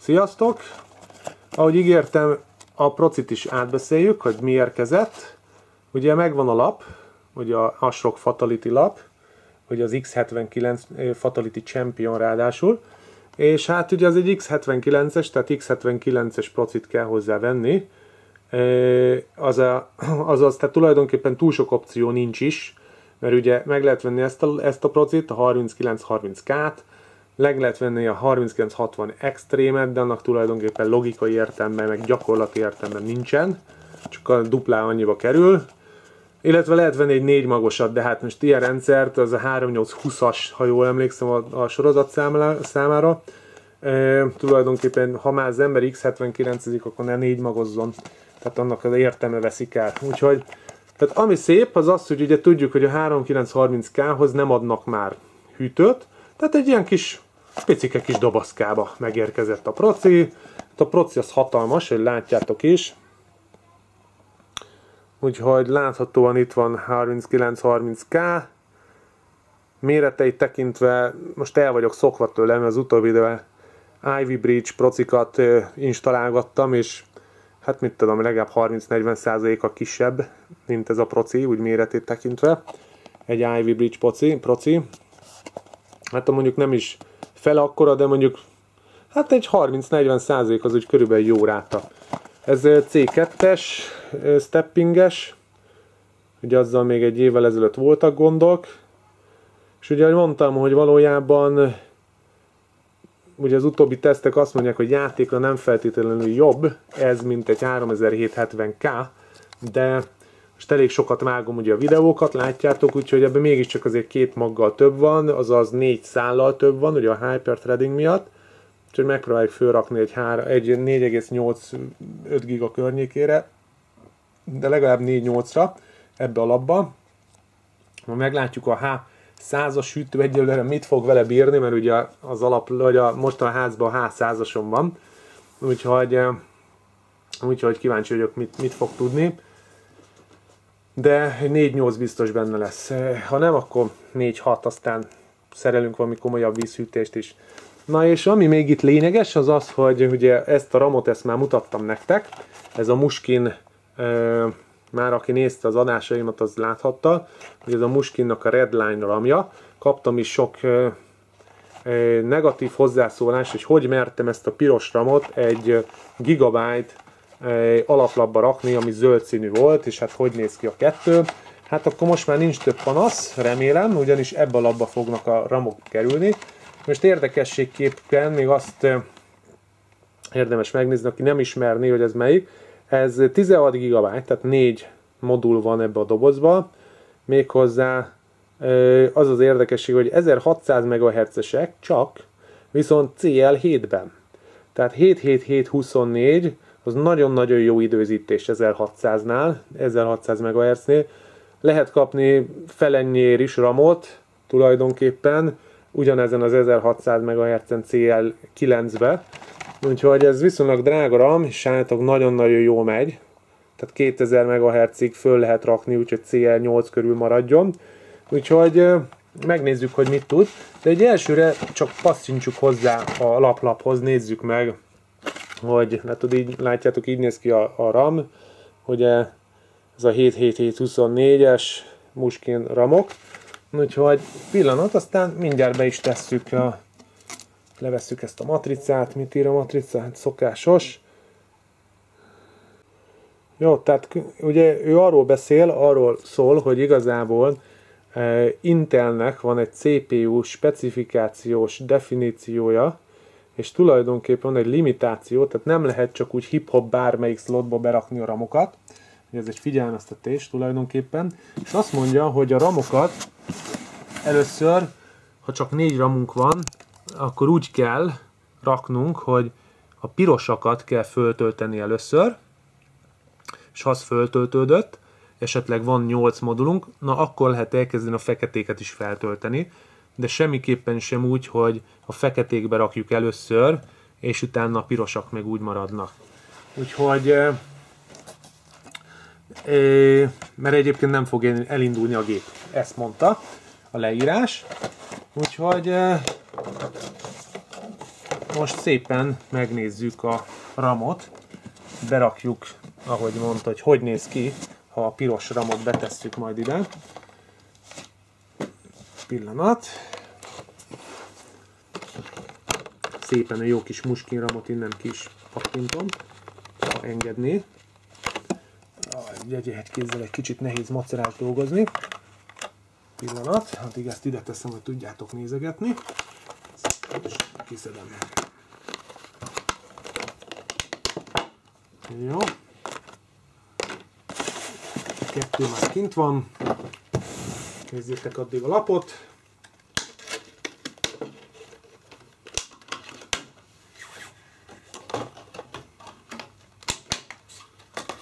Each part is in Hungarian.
Sziasztok! Ahogy ígértem, a procit is átbeszéljük, hogy mi érkezett. Ugye megvan a lap, ugye a ASRock Fatality lap, ugye az X79 Fatality Champion ráadásul, és hát ugye az egy X79-es, tehát X79-es procit kell hozzá venni. Azaz, tehát tulajdonképpen túl sok opció nincs is, mert ugye meg lehet venni ezt a procit, a 3930K-t, meg lehet venni a 3960 Extreme-et, de annak tulajdonképpen logikai értelemben, meg gyakorlati értelemben nincsen, csak a duplá annyiba kerül. Illetve lehet venni egy 4 magosat, de hát most ilyen rendszert, az a 3820-as, ha jól emlékszem a sorozat számára. Tulajdonképpen, ha már az ember X79-ezik, akkor ne 4 magozzon, tehát annak az értelme veszik el. Úgyhogy, tehát ami szép, az az, hogy ugye tudjuk, hogy a 3930K-hoz nem adnak már hűtőt, tehát egy ilyen kis, picike kis dobozkába megérkezett a proci. A proci az hatalmas, hogy látjátok is. Úgyhogy láthatóan itt van 3930K. Méreteit tekintve most el vagyok szokva tőle, mert az utóbbi időben Ivy Bridge procikat installálgattam, és hát mit tudom, legalább 30-40%-a kisebb, mint ez a proci, úgy méretét tekintve. Egy Ivy Bridge proci. Hát mondjuk nem is fele akkora, de mondjuk hát egy 30-40% az úgy körülbelül jó ráta. Ez C2-es, steppinges, ugye azzal még egy évvel ezelőtt voltak gondok, és ugye mondtam, hogy valójában ugye az utóbbi tesztek azt mondják, hogy játékra nem feltétlenül jobb ez, mint egy 3770K, de most elég sokat vágom ugye a videókat, látjátok, úgyhogy ebben mégiscsak azért 2 maggal több van, azaz 4 szállal több van, ugye a hyperthreading miatt, úgyhogy megpróbáljuk fölrakni egy 4,85 giga környékére, de legalább 4.8-ra ebbe a labba. Majd meglátjuk a H100-as hűtő egyelőre mit fog vele bírni, mert ugye az alap, vagy most a házban a H100-ason van, úgyhogy kíváncsi vagyok, mit fog tudni. De 4.8 biztos benne lesz. Ha nem, akkor 4.6, aztán szerelünk valami komolyabb vízhűtést is. Na és ami még itt lényeges, az az, hogy ugye ezt a ramot, ezt már mutattam nektek. Ez a Muskin, már aki nézte az adásaimat, az láthatta, hogy ez a Muskinnak a Redline ramja. Kaptam is sok negatív hozzászólást, hogy mertem ezt a piros ramot egy gigabyte alaplapba rakni, ami zöld színű volt, és hát hogy néz ki a kettő. Hát akkor most már nincs több panasz, remélem, ugyanis ebbe a labba fognak a ramok kerülni. Most érdekességképpen még azt érdemes megnézni, aki nem ismerné, hogy ez melyik. Ez 16 GB, tehát 4 modul van ebbe a dobozba. Méghozzá az az érdekesség, hogy 1600 MHz-esek csak, viszont CL7-ben. Tehát 77724 az nagyon-nagyon jó időzítés 1600-nál, 1600 MHz-nél. Lehet kapni felennyiért is ramot tulajdonképpen, ugyanezen az 1600 MHz-en CL9-be. Úgyhogy ez viszonylag drága RAM, és sállítok nagyon-nagyon jól megy. Tehát 2000 MHz-ig föl lehet rakni, úgyhogy CL8 körül maradjon. Úgyhogy megnézzük, hogy mit tud. De egy elsőre csak passzintsuk hozzá a laplaphoz, nézzük meg, hogy látjátok, így néz ki a RAM. Ugye ez a 77724-es Muskin ramok. Úgyhogy pillanat, aztán mindjárt be is tesszük, levesszük ezt a matricát. Mit ír a matrica? Hát szokásos. Jó, tehát ugye ő arról szól, hogy igazából Intelnek van egy CPU specifikációs definíciója, és tulajdonképpen van egy limitáció, tehát nem lehet csak úgy hip-hop bármelyik slotba berakni a ramokat. Ez egy figyelmeztetés tulajdonképpen. És azt mondja, hogy a ramokat először, ha csak 4 ramunk van, akkor úgy kell raknunk, hogy a pirosakat kell föltölteni először, és ha az föltöltődött, esetleg van 8 modulunk, na akkor lehet elkezdeni a feketéket is feltölteni, de semmiképpen sem úgy, hogy a feketékbe rakjuk először, és utána a pirosak meg úgy maradnak. Úgyhogy, mert egyébként nem fog elindulni a gép. Ezt mondta a leírás. Úgyhogy most szépen megnézzük a RAM-ot, berakjuk, ahogy mondta, hogy néz ki, ha a piros RAM-ot betesszük majd ide. Pillanat. Szépen a jó kis Muskin RAM-ot innen ki is pattintom, ha engedné. Egy kézzel egy kicsit nehéz macerás dolgozni. Pillanat, addig ezt ide teszem, hogy tudjátok nézegetni. És kiszedem. Jó. A kettő már kint van. Nézzétek addig a lapot.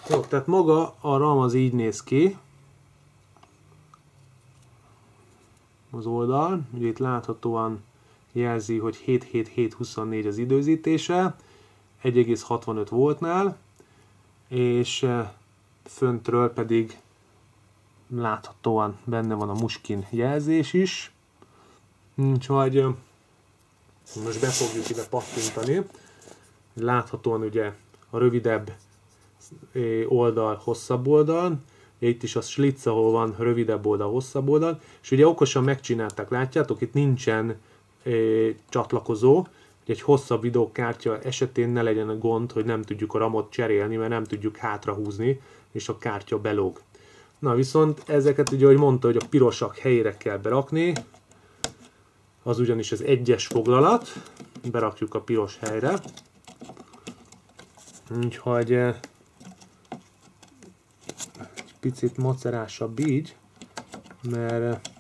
Jó, tehát maga a RAM az így néz ki. Az oldal, ugye itt láthatóan jelzi, hogy 77724 az időzítése, 1,65 voltnál, és föntről pedig láthatóan benne van a Muskin jelzés is. Úgyhogy most be fogjuk ide pattintani. Láthatóan ugye a rövidebb oldal, hosszabb oldal, itt is a slitz, ahol van rövidebb oldal, hosszabb oldal, és ugye okosan megcsinálták, látjátok, itt nincsen csatlakozó, hogy egy hosszabb videókártya esetén ne legyen a gond, hogy nem tudjuk a RAM-ot cserélni, mert nem tudjuk hátrahúzni, és a kártya belóg. Na viszont ezeket ugye, ahogy mondta, hogy a pirosak helyére kell berakni, az ugyanis az 1-es foglalat, berakjuk a piros helyre, úgyhogy egy picit macerásabb így, mert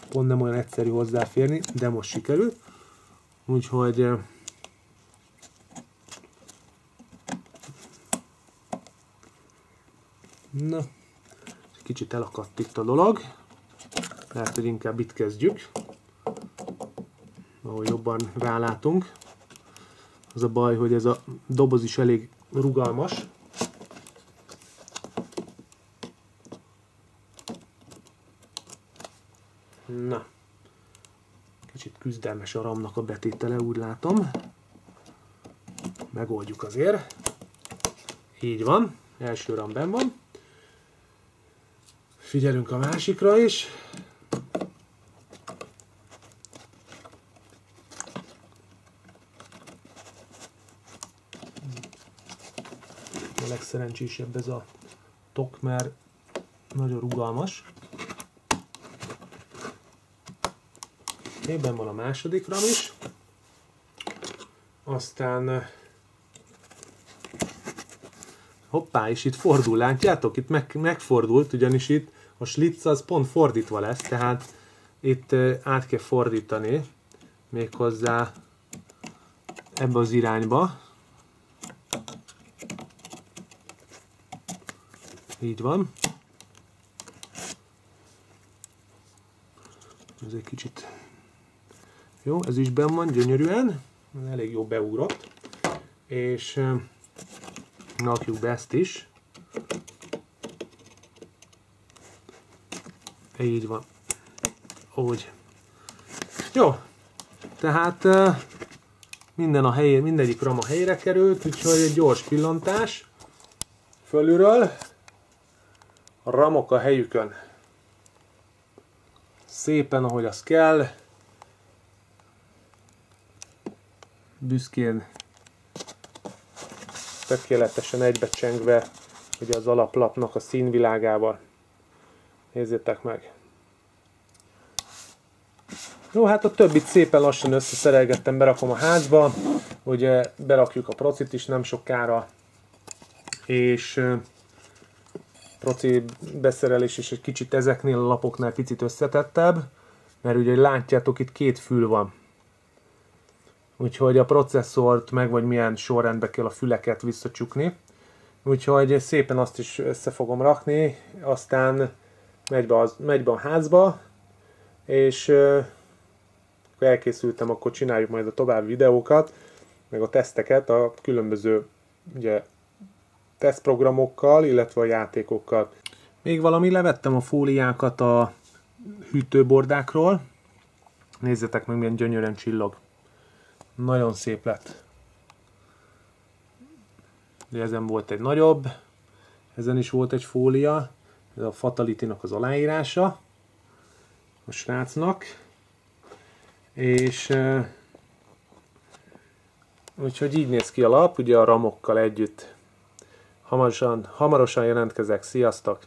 pont nem olyan egyszerű hozzáférni, de most sikerült. Úgyhogy na, kicsit elakadt itt a dolog. Lehet, hogy inkább itt kezdjük, ahol jobban rálátunk. Az a baj, hogy ez a doboz is elég rugalmas. Na, kicsit küzdelmes a RAM-nak a betétele, úgy látom. Megoldjuk azért. Így van, első RAM benn van. Figyelünk a másikra is. A legszerencsésebb ez a tok, mert nagyon rugalmas. Ebben van a második RAM is. Aztán hoppá, és itt fordul, látjátok? Itt megfordult, ugyanis itt a slitz az pont fordítva lesz, tehát itt át kell fordítani, méghozzá ebbe az irányba. Így van. Ez egy kicsit jó, ez is benn van gyönyörűen, elég jó beugrott, és rakjuk be ezt is. Így van. Úgy. Jó. Tehát minden a helyén, mindegyik RAM a helyére került, úgyhogy egy gyors pillantás fölülről. A RAM-ok a helyükön. Szépen, ahogy az kell. Büszkén, tökéletesen egybecsengve ugye az alaplapnak a színvilágával. Nézzétek meg! Jó, hát a többit szépen lassan összeszerelgettem, berakom a házba. Ugye berakjuk a procit is nem sokára, és proci beszerelés is egy kicsit ezeknél a lapoknál picit összetettebb, mert ugye látjátok, itt két fül van. Úgyhogy a processzort meg vagy milyen sorrendbe kell a füleket visszacsukni. Úgyhogy szépen azt is össze fogom rakni, aztán megy be a házba, és akkor elkészültem, akkor csináljuk majd a további videókat, meg a teszteket a különböző ugye, tesztprogramokkal, illetve a játékokkal. Még valami, levettem a fóliákat a hűtőbordákról. Nézzétek meg, milyen gyönyörűen csillog. Nagyon szép lett. De ezen volt egy nagyobb, ezen is volt egy fólia, ez a Fatality-nak az aláírása a srácnak, és úgyhogy így néz ki a lap, ugye a ramokkal együtt. Hamarosan jelentkezek, sziasztok!